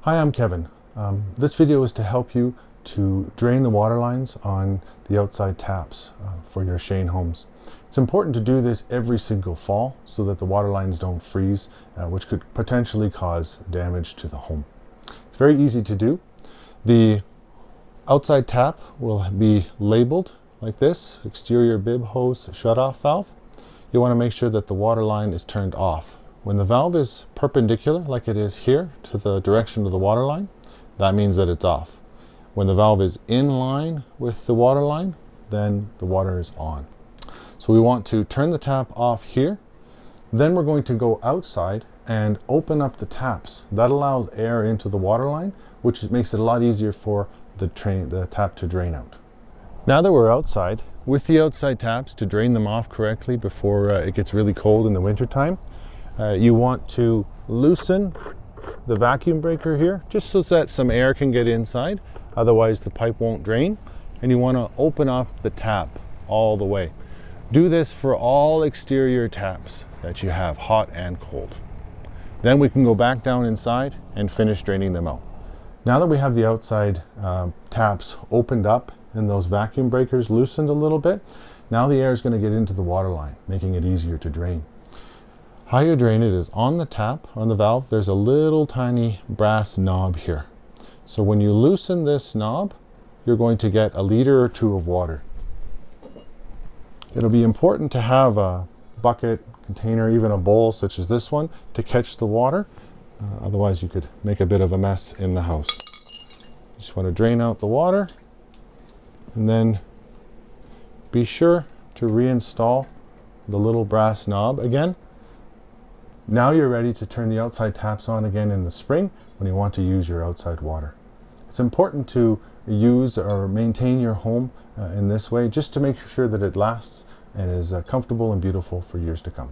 Hi, I'm Kevin. This video is to help you to drain the water lines on the outside taps for your Shane homes. It's important to do this every single fall so that the water lines don't freeze, which could potentially cause damage to the home. It's very easy to do. The outside tap will be labeled like this: exterior bib hose shutoff valve. You want to make sure that the water line is turned off. When the valve is perpendicular, like it is here, to the direction of the water line, that means that it's off. When the valve is in line with the water line, then the water is on. So we want to turn the tap off here. Then we're going to go outside and open up the taps. That allows air into the water line, which makes it a lot easier for the tap to drain out. Now that we're outside, with the outside taps, to drain them off correctly before it gets really cold in the winter time, you want to loosen the vacuum breaker here, just so that some air can get inside. Otherwise the pipe won't drain. And you want to open up the tap all the way. Do this for all exterior taps that you have, hot and cold. Then we can go back down inside and finish draining them out. Now that we have the outside taps opened up and those vacuum breakers loosened a little bit, now the air is going to get into the water line, making it easier to drain. How you drain it is on the tap, on the valve, there's a little tiny brass knob here. So when you loosen this knob, you're going to get a liter or two of water. It'll be important to have a bucket, container, even a bowl such as this one to catch the water. Otherwise you could make a bit of a mess in the house. You just want to drain out the water and then be sure to reinstall the little brass knob again. Now you're ready to turn the outside taps on again in the spring when you want to use your outside water. It's important to use or maintain your home in this way just to make sure that it lasts and is comfortable and beautiful for years to come.